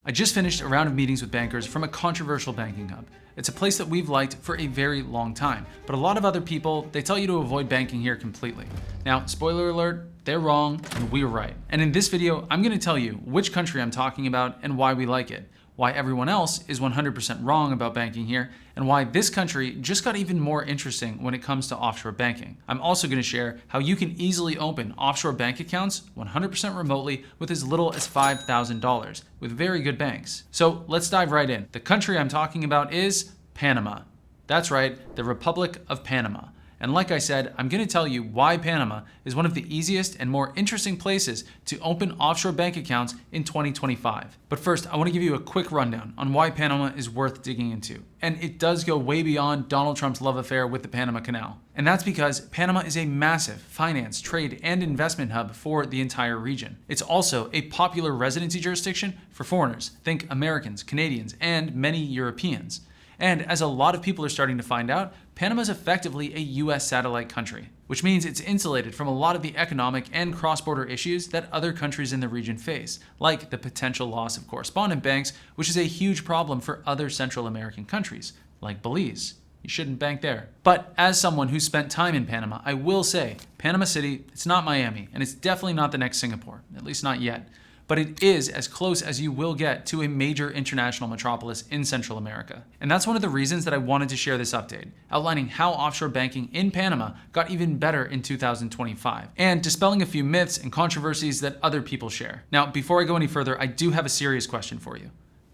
I just finished a round of meetings with bankers from a controversial banking hub. It's a place that we've liked for a very long time, but a lot of other people, they tell you to avoid banking here completely. Now, spoiler alert, they're wrong and we're right. And in this video, I'm going to tell you which country I'm talking about and why we like it, why everyone else is 100% wrong about banking here, and why this country just got even more interesting when it comes to offshore banking. I'm also going to share how you can easily open offshore bank accounts 100% remotely with as little as $5,000 with very good banks. So let's dive right in. The country I'm talking about is Panama. That's right, the Republic of Panama. And like I said, I'm going to tell you why Panama is one of the easiest and more interesting places to open offshore bank accounts in 2025. But first, I want to give you a quick rundown on why Panama is worth digging into. And it does go way beyond Donald Trump's love affair with the Panama Canal. And that's because Panama is a massive finance, trade, and investment hub for the entire region. It's also a popular residency jurisdiction for foreigners. Think Americans, Canadians, and many Europeans. And as a lot of people are starting to find out, Panama is effectively a US satellite country, which means it's insulated from a lot of the economic and cross-border issues that other countries in the region face, like the potential loss of correspondent banks, which is a huge problem for other Central American countries, like Belize. You shouldn't bank there. But as someone who spent time in Panama, I will say, Panama City, it's not Miami, and it's definitely not the next Singapore, at least not yet. But it is as close as you will get to a major international metropolis in Central America. And that's one of the reasons that I wanted to share this update, outlining how offshore banking in Panama got even better in 2025, and dispelling a few myths and controversies that other people share. Now, before I go any further, I do have a serious question for you.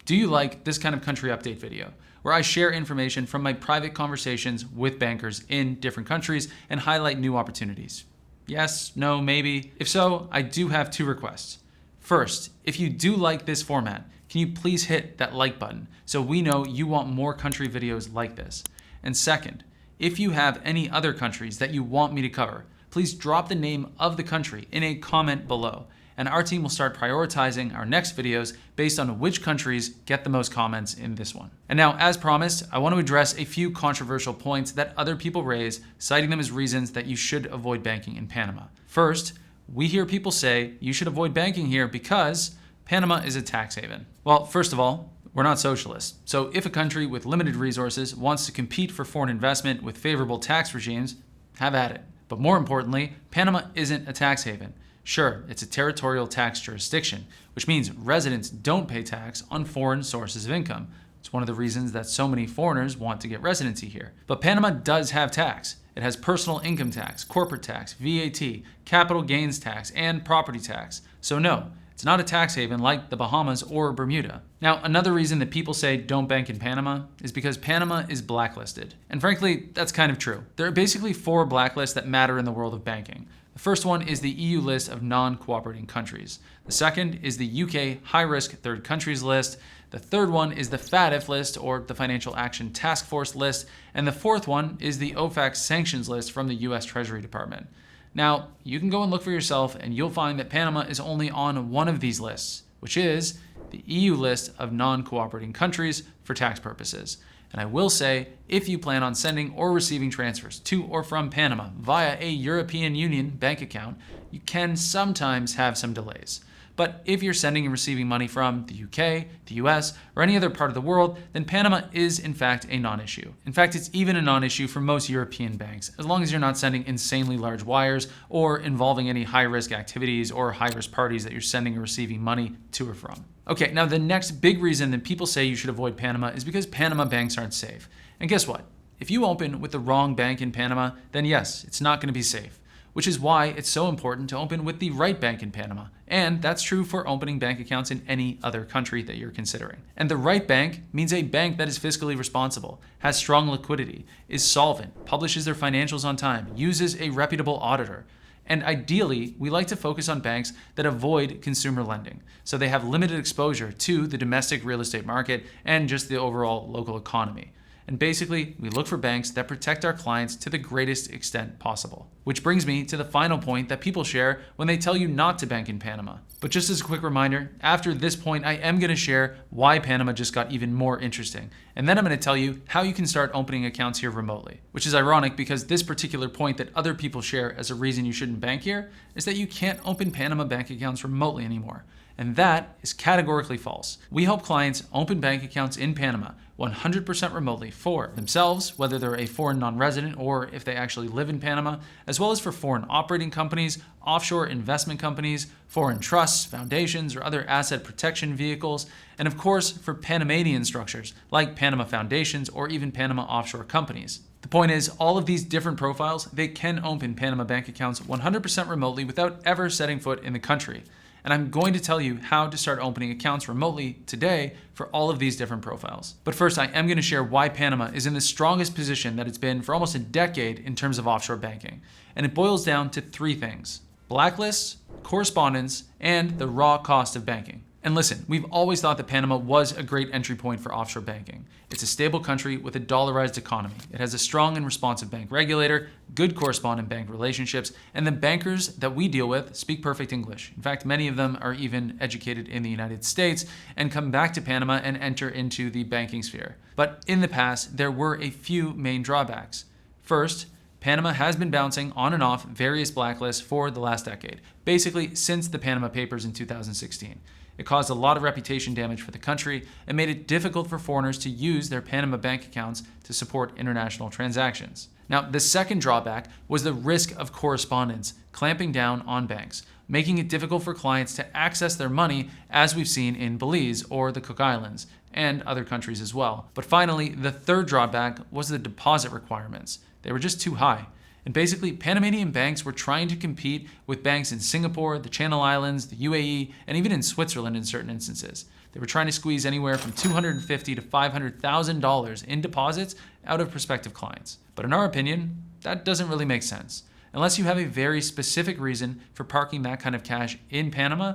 Do you like this kind of country update video, where I share information from my private conversations with bankers in different countries and highlight new opportunities? Yes, no, maybe? If so, I do have two requests. First, if you do like this format, can you please hit that like button so we know you want more country videos like this? And second, if you have any other countries that you want me to cover, please drop the name of the country in a comment below, and our team will start prioritizing our next videos based on which countries get the most comments in this one. And now, as promised, I want to address a few controversial points that other people raise, citing them as reasons that you should avoid banking in Panama. First, we hear people say you should avoid banking here because Panama is a tax haven. Well, first of all, we're not socialists. So if a country with limited resources wants to compete for foreign investment with favorable tax regimes, have at it. But more importantly, Panama isn't a tax haven. Sure, it's a territorial tax jurisdiction, which means residents don't pay tax on foreign sources of income. It's one of the reasons that so many foreigners want to get residency here. But Panama does have tax. It has personal income tax, corporate tax, VAT, capital gains tax, and property tax. So no, it's not a tax haven like the Bahamas or Bermuda. Now, another reason that people say don't bank in Panama is because Panama is blacklisted. And frankly, that's kind of true. There are basically 4 blacklists that matter in the world of banking. The first one is the EU list of non-cooperating countries. The second is the UK high-risk third countries list. The third one is the FATF list, or the Financial Action Task Force list. And the fourth one is the OFAC sanctions list from the US Treasury Department. Now, you can go and look for yourself, and you'll find that Panama is only on one of these lists, which is the EU list of non-cooperating countries for tax purposes. And I will say, if you plan on sending or receiving transfers to or from Panama via a European Union bank account, you can sometimes have some delays. But if you're sending and receiving money from the UK, the US, or any other part of the world, then Panama is in fact a non-issue. In fact, it's even a non-issue for most European banks, as long as you're not sending insanely large wires or involving any high-risk activities or high-risk parties that you're sending or receiving money to or from. Okay, now the next big reason that people say you should avoid Panama is because Panama banks aren't safe. And guess what? If you open with the wrong bank in Panama, then yes, it's not going to be safe. Which is why it's so important to open with the right bank in Panama. And that's true for opening bank accounts in any other country that you're considering. And the right bank means a bank that is fiscally responsible, has strong liquidity, is solvent, publishes their financials on time, uses a reputable auditor. And ideally, we like to focus on banks that avoid consumer lending, so they have limited exposure to the domestic real estate market and just the overall local economy. And basically, we look for banks that protect our clients to the greatest extent possible. Which brings me to the final point that people share when they tell you not to bank in Panama. But just as a quick reminder, after this point, I am going to share why Panama just got even more interesting. And then I'm going to tell you how you can start opening accounts here remotely. Which is ironic because this particular point that other people share as a reason you shouldn't bank here is that you can't open Panama bank accounts remotely anymore. And that is categorically false. We help clients open bank accounts in Panama 100% remotely for themselves, whether they're a foreign non-resident or if they actually live in Panama, as well as for foreign operating companies, offshore investment companies, foreign trusts, foundations, or other asset protection vehicles, and of course for Panamanian structures like Panama foundations or even Panama offshore companies. The point is, all of these different profiles, they can open Panama bank accounts 100% remotely without ever setting foot in the country. And I'm going to tell you how to start opening accounts remotely today for all of these different profiles. But first, I am going to share why Panama is in the strongest position that it's been for almost a decade in terms of offshore banking. And it boils down to three things: blacklists, correspondence, and the raw cost of banking. And listen, we've always thought that Panama was a great entry point for offshore banking. It's a stable country with a dollarized economy. It has a strong and responsive bank regulator, good correspondent bank relationships, and the bankers that we deal with speak perfect English. In fact, many of them are even educated in the United States and come back to Panama and enter into the banking sphere. But in the past, there were a few main drawbacks. First, Panama has been bouncing on and off various blacklists for the last decade, basically since the Panama Papers in 2016. It caused a lot of reputation damage for the country and made it difficult for foreigners to use their Panama bank accounts to support international transactions. Now, the second drawback was the risk of correspondence clamping down on banks, making it difficult for clients to access their money, as we've seen in Belize or the Cook Islands and other countries as well. But finally, the third drawback was the deposit requirements. They were just too high. And basically, Panamanian banks were trying to compete with banks in Singapore, the Channel Islands, the UAE, and even in Switzerland in certain instances. They were trying to squeeze anywhere from $250,000 to $500,000 in deposits out of prospective clients. But in our opinion, that doesn't really make sense. Unless you have a very specific reason for parking that kind of cash in Panama,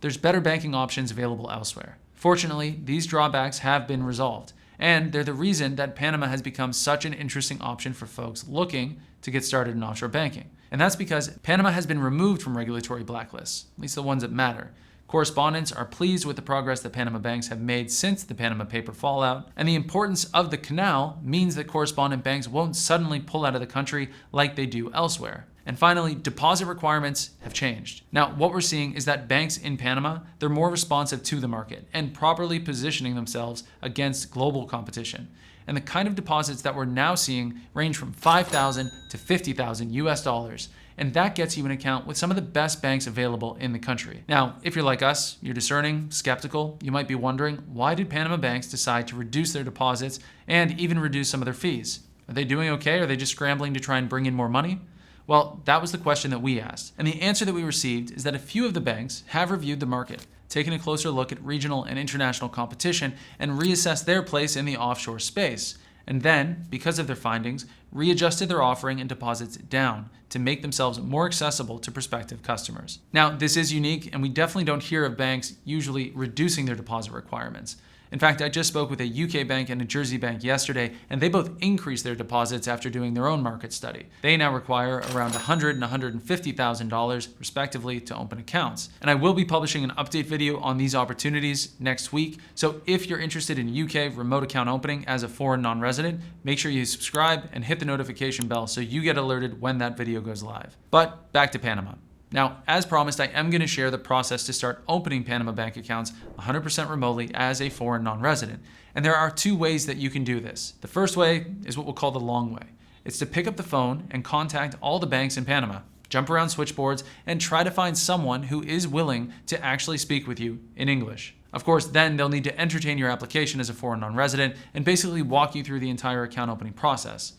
there's better banking options available elsewhere. Fortunately, these drawbacks have been resolved, and they're the reason that Panama has become such an interesting option for folks looking to get started in offshore banking. And that's because Panama has been removed from regulatory blacklists, at least the ones that matter. Correspondents are pleased with the progress that Panama banks have made since the Panama paper fallout, and the importance of the canal means that correspondent banks won't suddenly pull out of the country like they do elsewhere. And finally, deposit requirements have changed. Now, what we're seeing is that banks in Panama, they're more responsive to the market and properly positioning themselves against global competition. And the kind of deposits that we're now seeing range from $5,000 to $50,000 US dollars. And that gets you an account with some of the best banks available in the country. Now, if you're like us, you're discerning, skeptical, you might be wondering, why did Panama banks decide to reduce their deposits and even reduce some of their fees? Are they doing okay? Are they just scrambling to try and bring in more money? Well, that was the question that we asked. And the answer that we received is that a few of the banks have reviewed the market, taken a closer look at regional and international competition, and reassessed their place in the offshore space. And then, because of their findings, readjusted their offering and deposits down to make themselves more accessible to prospective customers. Now, this is unique, and we definitely don't hear of banks usually reducing their deposit requirements. In fact, I just spoke with a UK bank and a Jersey bank yesterday, and they both increased their deposits after doing their own market study. They now require around $100,000 and $150,000 respectively to open accounts. And I will be publishing an update video on these opportunities next week. So if you're interested in UK remote account opening as a foreign non-resident, make sure you subscribe and hit the notification bell so you get alerted when that video goes live. But back to Panama. Now, as promised, I am going to share the process to start opening Panama bank accounts 100% remotely as a foreign non-resident. And there are two ways that you can do this. The first way is what we'll call the long way. It's to pick up the phone and contact all the banks in Panama, jump around switchboards, and try to find someone who is willing to actually speak with you in English. Of course, then they'll need to entertain your application as a foreign non-resident and basically walk you through the entire account opening process.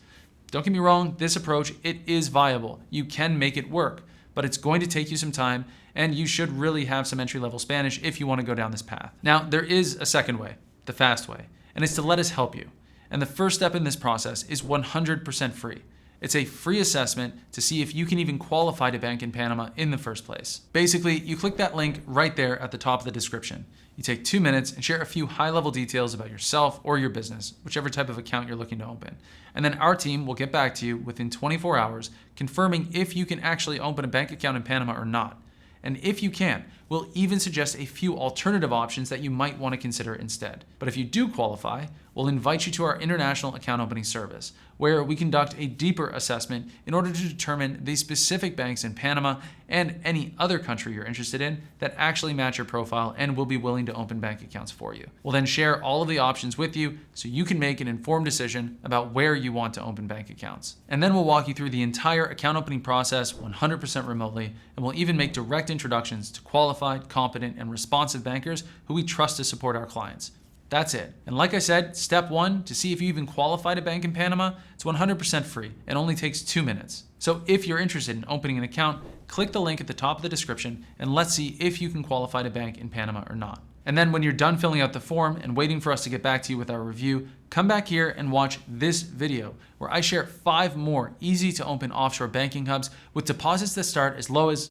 Don't get me wrong, this approach, it is viable. You can make it work. But it's going to take you some time, and you should really have some entry-level Spanish if you want to go down this path. Now, there is a second way, the fast way, and it's to let us help you. And the first step in this process is 100% free. It's a free assessment to see if you can even qualify to bank in Panama in the first place. Basically, you click that link right there at the top of the description. You take 2 minutes and share a few high-level details about yourself or your business, whichever type of account you're looking to open. And then our team will get back to you within 24 hours, confirming if you can actually open a bank account in Panama or not. And if you can, we'll even suggest a few alternative options that you might want to consider instead. But if you do qualify, we'll invite you to our international account opening service, where we conduct a deeper assessment in order to determine the specific banks in Panama and any other country you're interested in that actually match your profile and will be willing to open bank accounts for you. We'll then share all of the options with you so you can make an informed decision about where you want to open bank accounts. And then we'll walk you through the entire account opening process 100% remotely, and we'll even make direct introductions to qualified, competent, and responsive bankers who we trust to support our clients. That's it. And like I said, step 1, to see if you even qualify to bank in Panama, it's 100% free and only takes 2 minutes. So if you're interested in opening an account, click the link at the top of the description and let's see if you can qualify to bank in Panama or not. And then when you're done filling out the form and waiting for us to get back to you with our review, come back here and watch this video where I share 5 more easy to open offshore banking hubs with deposits that start as low as